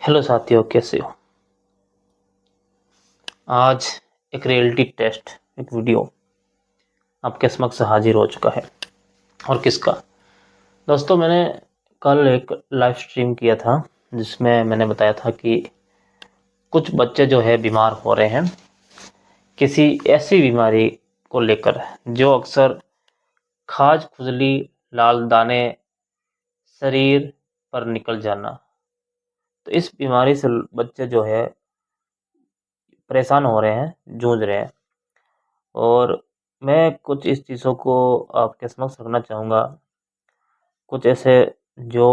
Hello साथियों, कैसे हो? आज एक रियलिटी टेस्ट, एक वीडियो आपके समक्ष हाजिर हो चुका है। और किसका? दोस्तों, मैंने कल एक लाइव स्ट्रीम किया था जिसमें मैंने बताया था कि कुछ बच्चे जो है बीमार हो रहे हैं किसी ऐसी बीमारी को लेकर जो अक्सर खाज, खुजली, लाल दाने, शरीर पर निकल जाना। तो इस बीमारी से बच्चे जो है परेशान हो रहे हैं, जूझ रहे हैं। और मैं कुछ इस चीज़ों को आपके समक्ष रखना चाहूँगा। कुछ ऐसे जो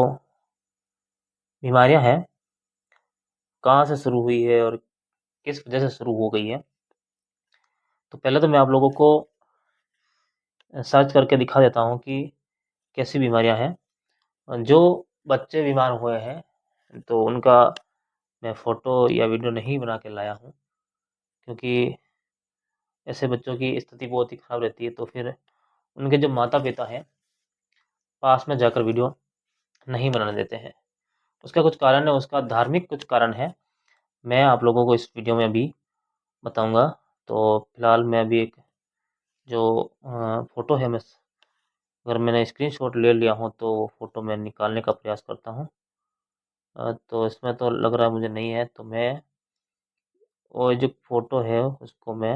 बीमारियाँ हैं, कहाँ से शुरू हुई है और किस वजह से शुरू हो गई है। तो पहले तो मैं आप लोगों को सर्च करके दिखा देता हूँ कि कैसी बीमारियाँ हैं। जो बच्चे बीमार हुए हैं, तो उनका मैं फ़ोटो या वीडियो नहीं बना के लाया हूँ, क्योंकि ऐसे बच्चों की स्थिति बहुत ही ख़राब रहती है। तो फिर उनके जो माता-पिता हैं, पास में जाकर वीडियो नहीं बनाने देते हैं। उसका कुछ कारण है, उसका धार्मिक कुछ कारण है। मैं आप लोगों को इस वीडियो में अभी बताऊँगा। तो फिलहाल मैं अभी एक जो फ़ोटो है, अगर मैंने स्क्रीनशॉट ले लिया हूँ तो फ़ोटो मैं निकालने का प्रयास करता हूँ। तो इसमें तो लग रहा है मुझे नहीं है, तो मैं वो जो फ़ोटो है उसको मैं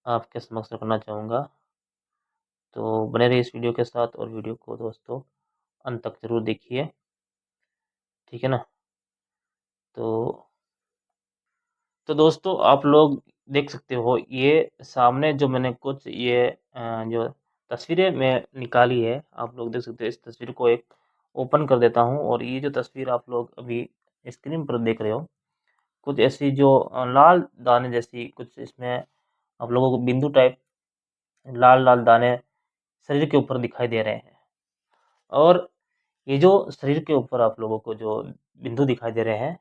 आपके समक्ष रखना चाहूँगा। तो बने रहिए इस वीडियो के साथ और वीडियो को दोस्तों अंत तक ज़रूर देखिए, ठीक है ना? तो दोस्तों, आप लोग देख सकते हो, ये सामने जो मैंने कुछ ये जो तस्वीरें मैं निकाली है, आप लोग देख सकते हो। इस तस्वीर को एक ओपन कर देता हूँ और ये जो तस्वीर आप लोग अभी स्क्रीन पर देख रहे हो, कुछ ऐसी जो लाल दाने जैसी कुछ इसमें आप लोगों को बिंदु टाइप लाल-लाल दाने शरीर के ऊपर दिखाई दे रहे हैं। और ये जो शरीर के ऊपर आप लोगों को जो बिंदु दिखाई दे रहे हैं,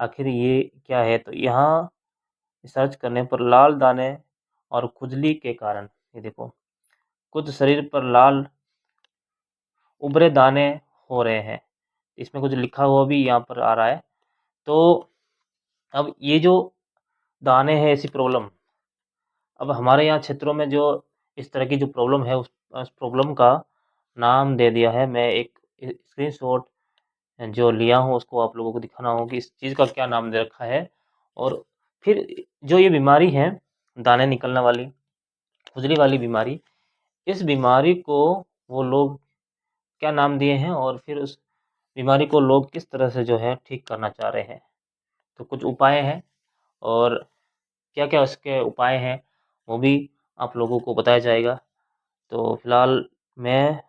आखिर ये क्या है? तो यहाँ सर्च करने पर लाल दाने और खुजली के कारण, ये देखो, कुछ शरीर पर लाल उभरे दाने हो रहे हैं। इसमें कुछ लिखा हुआ भी यहाँ पर आ रहा है। तो अब ये जो दाने हैं, ऐसी प्रॉब्लम, अब हमारे यहाँ क्षेत्रों में जो इस तरह की जो प्रॉब्लम है, उस प्रॉब्लम का नाम दे दिया है। मैं एक स्क्रीनशॉट जो लिया हूँ उसको आप लोगों को दिखाना होगा कि इस चीज़ का क्या नाम दे रखा है। और फिर जो ये बीमारी है, दाने निकलने वाली, खुजली वाली बीमारी, इस बीमारी को वो लोग क्या नाम दिए हैं और फिर उस बीमारी को लोग किस तरह से जो है ठीक करना चाह रहे हैं। तो कुछ उपाय हैं और क्या-क्या उसके उपाय हैं, वो भी आप लोगों को बताया जाएगा। तो फिलहाल मैं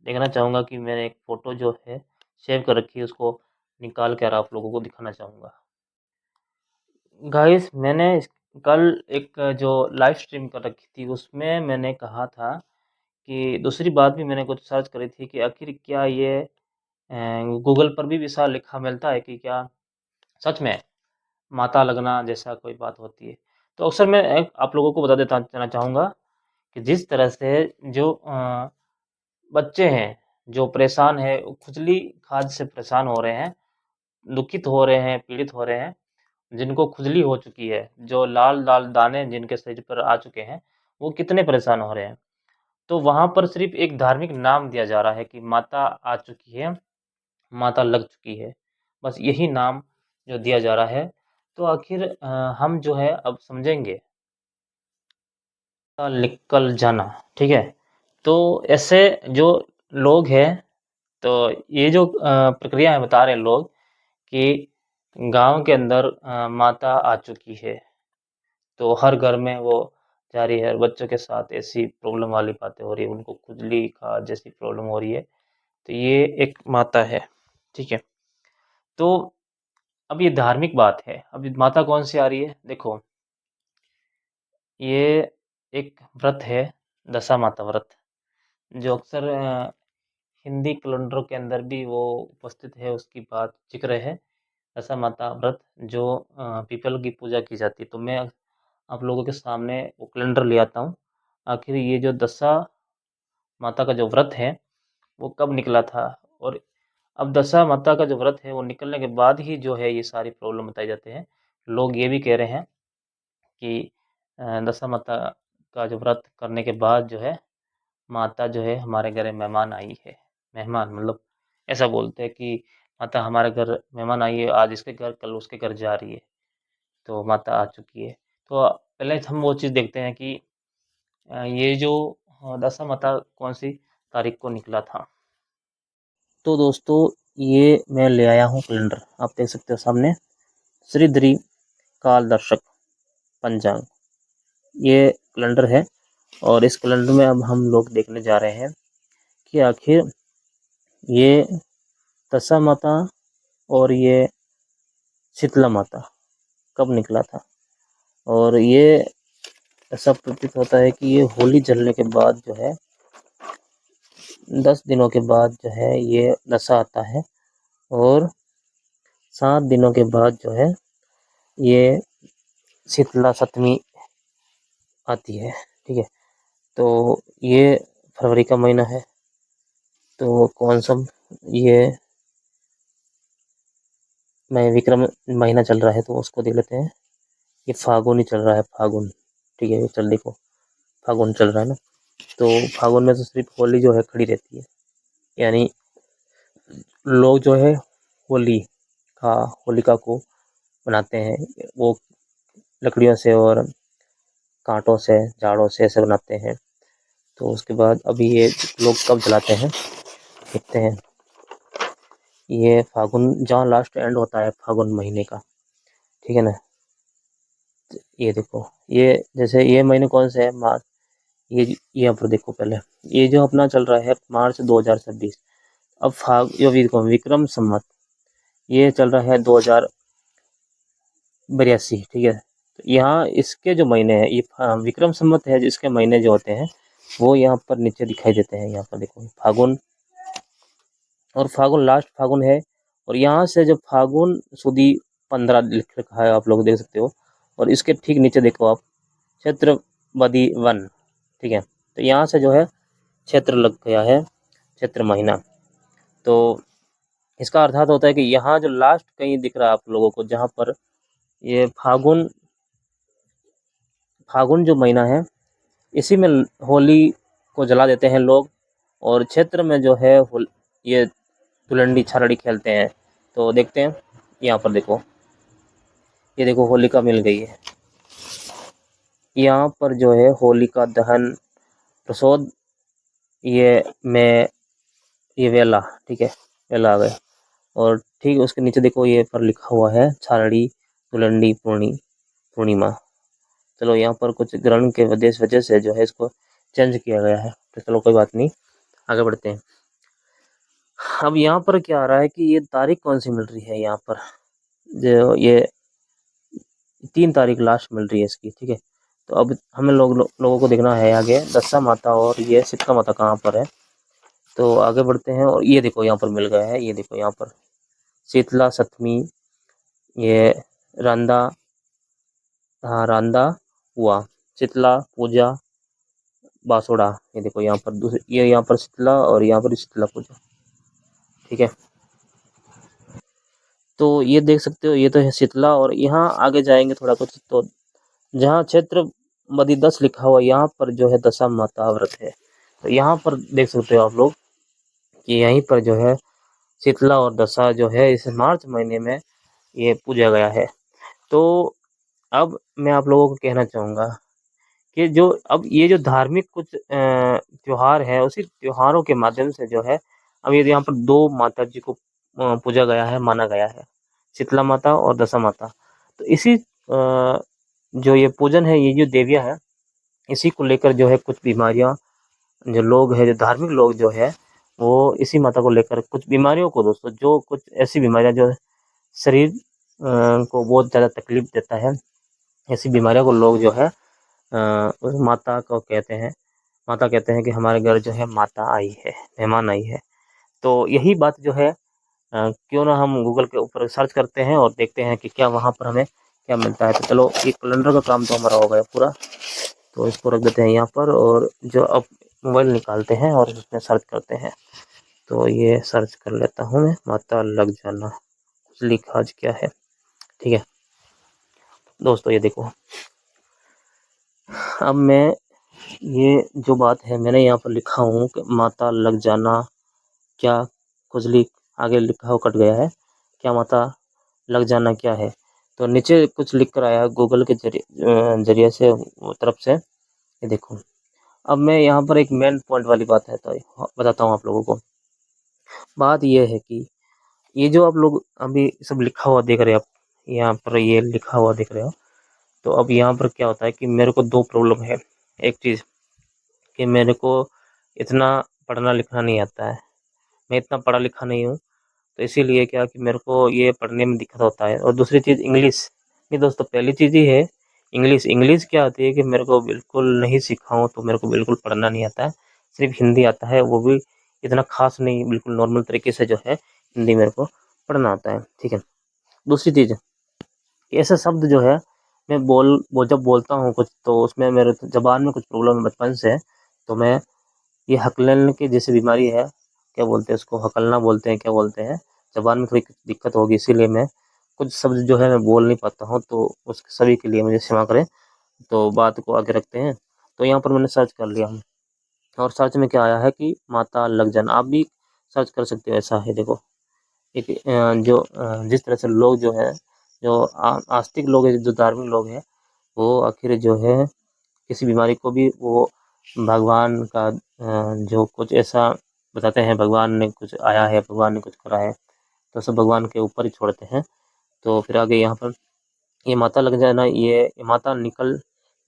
देखना चाहूँगा कि मैंने एक फ़ोटो जो है सेव कर रखी है, उसको निकाल कर आप लोगों को दिखाना चाहूँगा। गाइस, मैंने कल एक जो लाइव स्ट्रीम कर रखी थी, उसमें मैंने कहा था कि दूसरी बात भी मैंने कुछ सर्च करी थी कि आखिर क्या ये गूगल पर भी ऐसा लिखा मिलता है कि क्या सच में माता लगना जैसा कोई बात होती है? तो अक्सर मैं एक आप लोगों को बता देता देना चाहूँगा कि जिस तरह से जो बच्चे हैं, जो परेशान हैं, खुजली खाज से परेशान हो रहे हैं, दुखित हो रहे हैं, पीड़ित हो रहे हैं, जिनको खुजली हो चुकी है, जो लाल-लाल दाने जिनके शरीर पर आ चुके हैं, वो कितने परेशान हो रहे हैं। तो वहाँ पर सिर्फ़ एक धार्मिक नाम दिया जा रहा है कि माता आ चुकी है, माता लग चुकी है। बस यही नाम जो दिया जा रहा है। तो आखिर हम जो है अब समझेंगे निकल जाना, ठीक है? तो ऐसे जो लोग हैं, तो ये जो प्रक्रिया है बता रहे हैं लोग कि गाँव के अंदर माता आ चुकी है। तो हर घर में वो जारी है, बच्चों के साथ ऐसी प्रॉब्लम वाली बातें हो रही है, उनको खुजली, खाज जैसी प्रॉब्लम हो रही है। तो ये एक माता है, ठीक है? तो अब ये धार्मिक बात है, अब ये माता कौन सी आ रही है? देखो, ये एक व्रत है, दशा माता व्रत, जो अक्सर हिंदी कैलेंडरों के अंदर भी वो उपस्थित है, उसकी बात ज़िक्र है। दशा माता व्रत जो पीपल की पूजा की जाती है। तो मैं आप लोगों के सामने वो कैलेंडर ले आता हूँ। आखिर ये जो दशा माता का जो व्रत है, वो कब निकला था और अब दशा माता का जो व्रत है वो निकलने के बाद ही जो है ये सारी प्रॉब्लम बताए जाते हैं। लोग ये भी कह रहे हैं कि दशा माता का जो व्रत करने के बाद जो है माता जो है हमारे घर में मेहमान आई है। मेहमान मतलब ऐसा बोलते हैं कि माता हमारे घर मेहमान आई है, आज इसके घर कल उसके घर जा रही है, तो माता आ चुकी है। तो पहले हम वो चीज़ देखते हैं कि ये जो दशा माता कौन सी तारीख को निकला था। तो दोस्तों ये मैं ले आया हूँ कैलेंडर, आप देख सकते हो सामने, श्रीधरी काल दर्शक पंचांग, ये कैलेंडर है। और इस कैलेंडर में अब हम लोग देखने जा रहे हैं कि आखिर ये दशा माता और ये शीतला माता कब निकला था। और ये ऐसा प्रतीत होता है कि ये होली जलने के बाद जो है 10 दिनों के बाद जो है ये दशा आता है, और 7 दिनों के बाद जो है ये शीतला सप्तमी आती है। ठीक है, तो ये फरवरी का महीना है, तो कौन सा ये मैं विक्रम महीना चल रहा है तो उसको देख लेते हैं। ये फागुन ही चल रहा है, फागुन। ठीक है, चल देखो फागुन चल रहा है ना, तो फागुन में तो सिर्फ होली जो है खड़ी रहती है, यानी लोग जो है होली का होलिका को बनाते हैं, वो लकड़ियों से और कांटों से झाड़ों से ऐसे बनाते हैं। तो उसके बाद अभी ये लोग कब जलाते हैं देखते हैं। ये फागुन जहाँ लास्ट एंड होता है फागुन महीने का, ठीक है ना। ये देखो, ये जैसे ये महीने कौन से है, मार्च। ये यहाँ पर देखो पहले, ये जो अपना चल रहा है मार्च 2026। अब जो विक्रम संवत ये चल रहा है 2082। ठीक है, तो यहाँ इसके जो महीने हैं ये विक्रम संवत है, जिसके महीने जो होते हैं वो यहाँ पर नीचे दिखाई देते हैं। यहाँ पर देखो फागुन, और फागुन लास्ट फागुन है, और यहाँ से जो फागुन सुदी 15 लिख रखा है आप लोग देख सकते हो। और इसके ठीक नीचे देखो आप, क्षेत्रवदी वन। ठीक है, तो यहाँ से जो है क्षेत्र लग गया है, क्षेत्र महीना। तो इसका अर्थात होता है कि यहाँ जो लास्ट कहीं दिख रहा है आप लोगों को, जहाँ पर ये फागुन फागुन जो महीना है, इसी में होली को जला देते हैं लोग। और क्षेत्र में जो है ये धुलंडी छारड़ी खेलते हैं। तो देखते हैं यहाँ पर देखो, ये देखो होलिका मिल गई है। यहाँ पर जो है होलिका दहन प्रसोद ये में ये वेला, ठीक है, वेला आ गया। और ठीक उसके नीचे देखो ये पर लिखा हुआ है छारड़ी धुलंडी पूर्णिमा। चलो यहाँ पर कुछ ग्रहण के वजह से जो है इसको चेंज किया गया है, तो चलो कोई बात नहीं, आगे बढ़ते हैं। अब यहाँ पर क्या आ रहा है कि ये तारीख कौन सी मिल रही है, यहाँ पर जो ये 3 तारीख लास्ट मिल रही है इसकी। ठीक है, तो अब हमें लोगों को देखना है आगे दशा माता और ये शीतला माता कहाँ पर है। तो आगे बढ़ते हैं, और ये देखो यहाँ पर मिल गया है, ये देखो यहाँ पर शीतला सप्तमी, ये रांदा, हाँ रांदा हुआ, शीतला पूजा बासोड़ा। ये देखो यहाँ पर दूसरी, ये यहाँ पर शीतला और यहाँ पर शीतला पूजा। ठीक है, तो ये देख सकते हो, ये तो है शीतला। और यहाँ आगे जाएंगे थोड़ा कुछ, तो जहाँ क्षेत्र मदी 10 लिखा हुआ यहाँ पर जो है दशा माता व्रत है। तो यहाँ पर देख सकते हो आप लोग कि यहीं पर जो है शीतला और दशा जो है इस मार्च महीने में ये पूजा गया है। तो अब मैं आप लोगों को कहना चाहूँगा कि जो अब ये जो धार्मिक कुछ त्योहार है, उसी त्योहारों के माध्यम से जो है अब ये यहाँ पर 2 माता जी को पूजा गया है, माना गया है, शीतला माता और दशा माता। तो इसी जो ये पूजन है, ये जो देवियाँ हैं, इसी को लेकर जो है कुछ बीमारियाँ, जो लोग हैं, जो धार्मिक लोग जो है वो इसी माता को लेकर कुछ बीमारियों को, दोस्तों जो कुछ ऐसी बीमारियाँ जो शरीर को बहुत ज़्यादा तकलीफ देता है, ऐसी बीमारियों को लोग जो है उस माता को कहते हैं, माता कहते हैं कि हमारे घर जो है माता आई है, मेहमान आई है। तो यही बात जो है क्यों ना हम गूगल के ऊपर सर्च करते हैं और देखते हैं कि क्या वहाँ पर हमें क्या मिलता है। तो चलो, ये कैलेंडर का काम तो हमारा हो गया पूरा, तो इसको रख देते हैं यहाँ पर, और जो अब मोबाइल निकालते हैं और उसमें सर्च करते हैं। तो ये सर्च कर लेता हूँ मैं, माता लग जाना खुजली खाज क्या है। ठीक है दोस्तों, ये देखो, अब मैं ये जो बात है मैंने यहाँ पर लिखा हूँ कि माता लग जाना क्या खुजली, आगे लिखा हो कट गया है, क्या माता लग जाना क्या है। तो नीचे कुछ लिख कर आया गूगल के जरिए से तरफ से, ये देखो। अब मैं यहाँ पर एक मेन पॉइंट वाली बात है तो बताता हूँ आप लोगों को। बात ये है कि ये जो आप लोग अभी सब लिखा हुआ देख रहे हो, आप यहाँ पर ये लिखा हुआ देख रहे हो, तो अब यहाँ पर क्या होता है कि मेरे को दो प्रॉब्लम है। एक चीज़ कि मेरे को इतना पढ़ना लिखना नहीं आता है, मैं इतना पढ़ा लिखा नहीं हूँ, तो इसीलिए क्या कि मेरे को ये पढ़ने में दिक्कत होता है। और दूसरी चीज़ इंग्लिश, नहीं दोस्तों, पहली चीज़ ही है इंग्लिश। इंग्लिश क्या होती है कि मेरे को बिल्कुल नहीं सीखा हूँ, तो मेरे को बिल्कुल पढ़ना नहीं आता है। सिर्फ हिंदी आता है, वो भी इतना खास नहीं, बिल्कुल नॉर्मल तरीके से जो है हिंदी मेरे को पढ़ना आता है। ठीक है, दूसरी चीज़, ऐसे शब्द जो है मैं वो जब बोलता हूँ कुछ, तो उसमें मेरे ज़बान में कुछ प्रॉब्लम है बचपन से। तो मैं ये हकलने की जैसी बीमारी है, क्या बोलते हैं उसको, हकलना बोलते हैं, क्या बोलते हैं, ज़बान में थोड़ी दिक्कत होगी, इसीलिए मैं कुछ शब्द जो है मैं बोल नहीं पाता हूँ। तो उस सभी के लिए मुझे क्षमा करें। तो बात को आगे रखते हैं। तो यहाँ पर मैंने सर्च कर लिया हूँ, और सर्च में क्या आया है कि माता लग जाना। आप भी सर्च कर सकते हो, ऐसा है देखो। एक जिस तरह से लोग जो है, जो आस्तिक लोग हैं, जो धार्मिक लोग हैं, वो आखिर जो है किसी बीमारी को भी वो भगवान का जो कुछ ऐसा बताते हैं, भगवान ने कुछ आया है, भगवान ने कुछ करा है, तो सब भगवान के ऊपर ही छोड़ते हैं। तो फिर आगे यहाँ पर ये माता लग जाना, ये माता निकल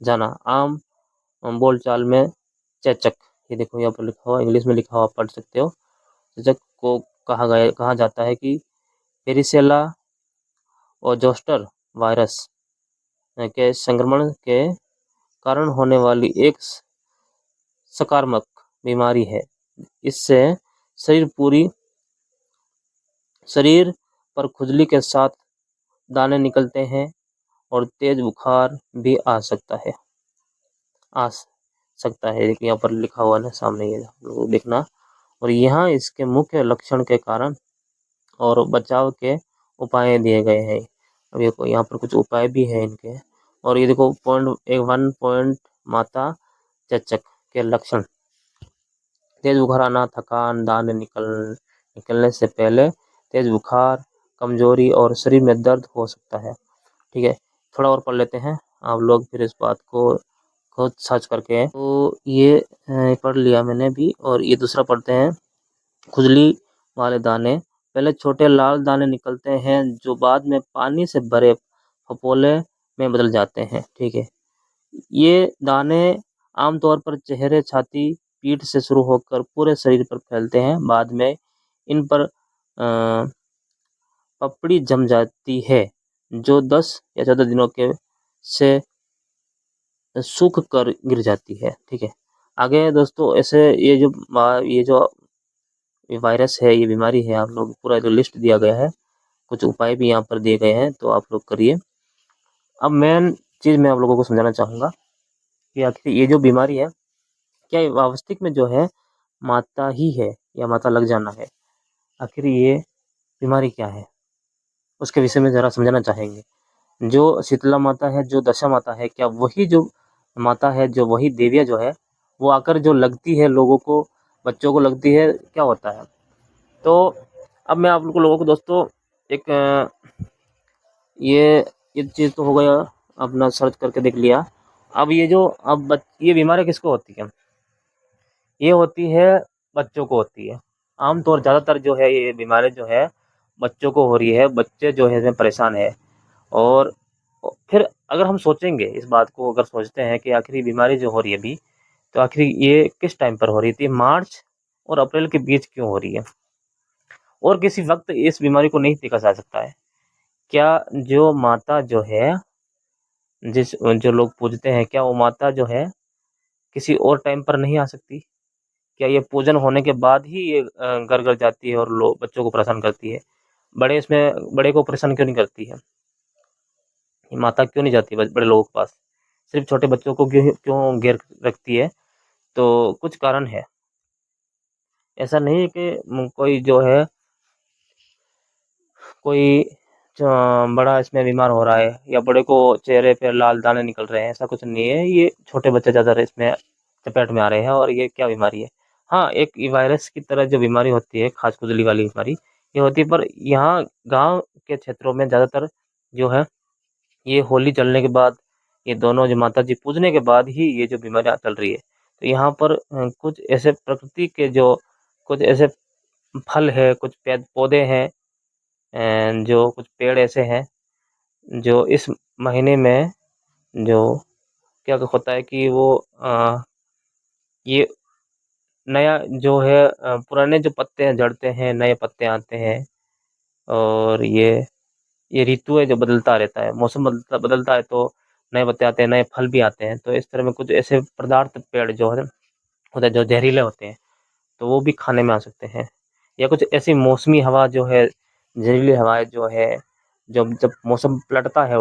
जाना आम बोलचाल में चेचक, ये देखो यहाँ पर लिखा हुआ, इंग्लिश में लिखा हुआ, पढ़ सकते हो। चेचक को कहा जाता है कि पेरिसेला और जोस्टर वायरस के संक्रमण के कारण होने वाली एक सकारात्मक बीमारी है। इससे शरीर शरीर पर खुजली के साथ दाने निकलते हैं और तेज बुखार भी आ सकता है। देखिए यहाँ पर लिखा हुआ है सामने, ये लोग देखना। और यहाँ इसके मुख्य लक्षण के कारण और बचाव के उपाय दिए गए हैं। अब ये यहाँ पर कुछ उपाय भी हैं इनके। और ये देखो पॉइंट माता चेचक के लक्षण, तेज बुखार आना, थकान, दाने निकलने से पहले तेज बुखार, कमजोरी और शरीर में दर्द हो सकता है। ठीक है, थोड़ा और पढ़ लेते हैं आप लोग, फिर इस बात को खुद सर्च करके। तो ये पढ़ लिया मैंने भी। और ये दूसरा पढ़ते हैं, खुजली वाले दाने, पहले छोटे लाल दाने निकलते हैं जो बाद में पानी से भरे फपोले में बदल जाते हैं। ठीक है, ये दाने आमतौर पर चेहरे, छाती, पीठ से शुरू होकर पूरे शरीर पर फैलते हैं। बाद में इन पर पपड़ी जम जाती है, जो 10 या 14 दिनों के से सूख कर गिर जाती है। ठीक है, आगे दोस्तों, ऐसे ये जो वायरस है, ये बीमारी है, आप लोग पूरा जो लिस्ट दिया गया है, कुछ उपाय भी यहाँ पर दिए गए हैं, तो आप लोग करिए। अब मेन चीज़ मैं आप लोगों को समझाना चाहूँगा कि आखिर ये जो बीमारी है, क्या ये वास्तविक में जो है माता ही है या माता लग जाना है, आखिर ये बीमारी क्या है, उसके विषय में ज़रा समझाना चाहेंगे। जो शीतला माता है, जो दशा माता है, क्या वही जो माता है, जो वही देवियाँ जो है, वो आकर जो लगती है लोगों को, बच्चों को लगती है, क्या होता है। तो अब मैं आप लोगों को दोस्तों एक ये चीज़ तो हो गया, अपना सर्च करके देख लिया। अब ये जो ये बीमारी किसको होती है, ये होती है बच्चों को होती है। आमतौर ज़्यादातर जो है ये बीमारी जो है बच्चों को हो रही है, बच्चे जो है इसमें परेशान है। और फिर अगर हम सोचेंगे इस बात को, अगर सोचते हैं कि आखिर ये बीमारी जो हो रही है अभी, तो आखिर ये किस टाइम पर हो रही थी, मार्च और अप्रैल के बीच क्यों हो रही है, और किसी वक्त इस बीमारी को नहीं देखा जा सकता है क्या। जो माता जो है, जो लोग पूजते हैं, क्या वो माता जो है किसी और टाइम पर नहीं आ सकती, क्या ये पूजन होने के बाद ही ये घर घर जाती है और लोग बच्चों को परेशान करती है, बड़े को परेशान क्यों नहीं करती है, ये माता क्यों नहीं जाती बड़े लोगों के पास, सिर्फ छोटे बच्चों को क्यों क्यों घेर रखती है। तो कुछ कारण है, ऐसा नहीं है कि कोई जो है कोई बड़ा इसमें बीमार हो रहा है या बड़े को चेहरे पे लाल दाने निकल रहे हैं, ऐसा कुछ नहीं है। ये छोटे बच्चे ज़्यादा इसमें चपेट में आ रहे हैं। और ये क्या बीमारी है? हाँ, एक वायरस की तरह जो बीमारी होती है, खाज खुजली वाली बीमारी, ये होती है। पर यहाँ गांव के क्षेत्रों में ज़्यादातर जो है, ये होली चलने के बाद, ये दोनों जो माता जी पूजने के बाद ही ये जो बीमारियाँ चल रही है। तो यहाँ पर कुछ ऐसे प्रकृति के जो कुछ ऐसे फल है, कुछ पेड़ पौधे हैं, जो कुछ पेड़ ऐसे हैं जो इस महीने में जो क्या होता है कि वो ये नया जो है, पुराने जो पत्ते हैं झड़ते हैं, नए पत्ते आते हैं। और ये ऋतु है जो बदलता रहता है, मौसम बदलता बदलता है तो नए पत्ते आते हैं, नए फल भी आते हैं। तो इस तरह में कुछ ऐसे पदार्थ पेड़ जो है होते हैं जो जहरीले होते हैं, तो वो भी खाने में आ सकते हैं। या कुछ ऐसी मौसमी हवा जो है, जहरीली हवाएं जो है, जब जब मौसम पलटता है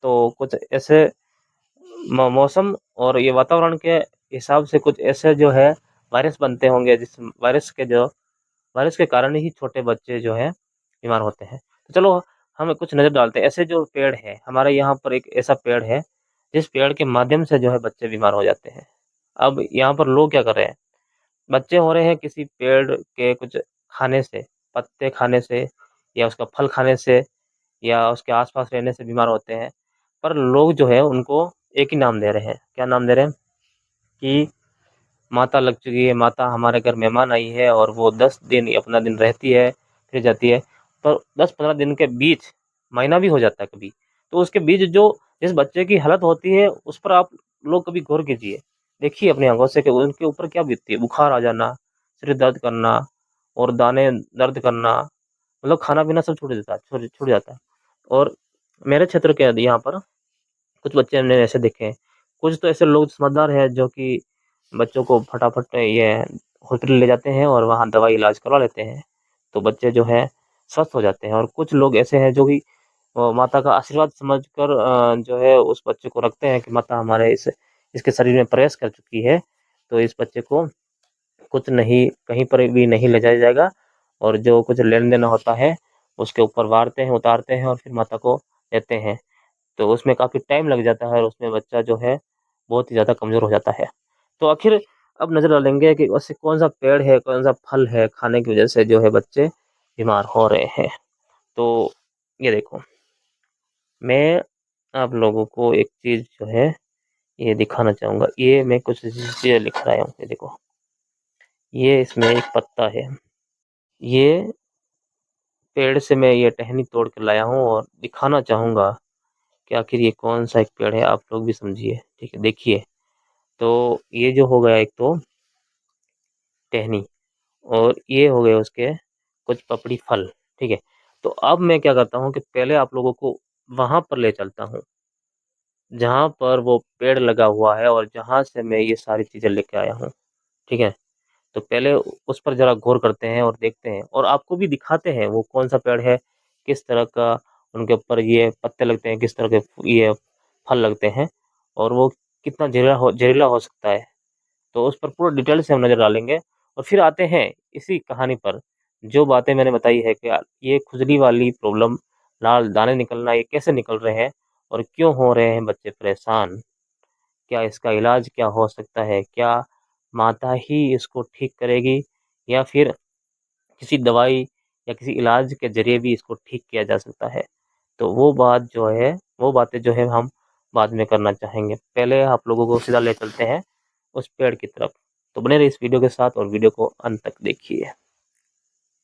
तो कुछ ऐसे मौसम और ये वातावरण के हिसाब से कुछ ऐसे जो है वायरस बनते होंगे, जिस वायरस के कारण ही छोटे बच्चे जो है बीमार होते हैं। तो चलो हम कुछ नज़र डालते हैं। ऐसे जो पेड़ है हमारे यहाँ पर, एक ऐसा पेड़ है जिस पेड़ के माध्यम से जो है बच्चे बीमार हो जाते हैं। अब यहाँ पर लोग क्या कर रहे हैं, बच्चे हो रहे हैं किसी पेड़ के कुछ खाने से, पत्ते खाने से या उसका फल खाने से या उसके आसपास रहने से बीमार होते हैं। पर लोग जो है उनको एक ही नाम दे रहे हैं। क्या नाम दे रहे हैं? कि माता लग चुकी है, माता हमारे घर मेहमान आई है और वो 10 दिन अपना दिन रहती है फिर जाती है। पर 10-15 दिन के बीच महीना भी हो जाता है कभी, तो उसके बीच जो जिस बच्चे की हालत होती है उस पर आप लोग कभी गौर कीजिए, देखिए अपनी आंखों से कि उनके ऊपर क्या बीतती है। बुखार आ जाना, सिर दर्द करना और दाने दर्द करना, मतलब खाना पीना सब छूट जाता है, छूट जाता है। और मेरे क्षेत्र के यहाँ पर कुछ बच्चे हमने ऐसे देखे हैं। कुछ तो ऐसे लोग समझदार हैं जो कि बच्चों को फटाफट ये हॉस्पिटल ले जाते हैं और वहाँ दवाई इलाज करवा लेते हैं, तो बच्चे जो है स्वस्थ हो जाते हैं। और कुछ लोग ऐसे हैं जो कि माता का आशीर्वाद समझकर जो है उस बच्चे को रखते हैं कि माता हमारे इसके शरीर में प्रवेश कर चुकी है, तो इस बच्चे को कुछ नहीं, कहीं पर भी नहीं ले जाया जाएगा। और जो कुछ लेन देन होता है उसके ऊपर वारते हैं, उतारते हैं और फिर माता को देते हैं। तो उसमें काफ़ी टाइम लग जाता है और उसमें बच्चा जो है बहुत ही ज़्यादा कमज़ोर हो जाता है। तो आखिर अब नज़र डालेंगे कि वैसे कौन सा पेड़ है, कौन सा फल है खाने की वजह से जो है बच्चे बीमार हो रहे हैं। तो ये देखो, मैं आप लोगों को एक चीज़ जो है ये दिखाना चाहूँगा। ये मैं कुछ चीज़ें लिख रहा हूँ, ये देखो, ये इसमें एक पत्ता है। ये पेड़ से मैं ये टहनी तोड़ के लाया हूँ और दिखाना चाहूँगा कि आखिर ये कौन सा एक पेड़ है, आप लोग भी समझिए। ठीक है, देखिए। तो ये जो हो गया एक तो टहनी, और ये हो गए उसके कुछ पपड़ी फल। ठीक है, तो अब मैं क्या करता हूँ कि पहले आप लोगों को वहाँ पर ले चलता हूँ जहाँ पर वो पेड़ लगा हुआ है और जहाँ से मैं ये सारी चीज़ें लेके आया हूँ। ठीक है, तो पहले उस पर ज़रा गौर करते हैं और देखते हैं और आपको भी दिखाते हैं वो कौन सा पेड़ है, किस तरह का उनके ऊपर ये पत्ते लगते हैं, किस तरह के ये फल लगते हैं और वो कितना जहरीला हो सकता है। तो उस पर पूरा डिटेल से हम नज़र डालेंगे। और फिर आते हैं इसी कहानी पर, जो बातें मैंने बताई है कि ये खुजली वाली प्रॉब्लम, लाल दाने निकलना, ये कैसे निकल रहे हैं और क्यों हो रहे हैं बच्चे परेशान, क्या इसका इलाज क्या हो सकता है, क्या माता ही इसको ठीक करेगी या फिर किसी दवाई या किसी इलाज के ज़रिए भी इसको ठीक किया जा सकता है। तो वो बात जो है, वो बातें जो है हम बाद में करना चाहेंगे। पहले आप लोगों को सीधा ले चलते हैं उस पेड़ की तरफ। तो बने रहिए इस वीडियो के साथ और वीडियो को अंत तक देखिए।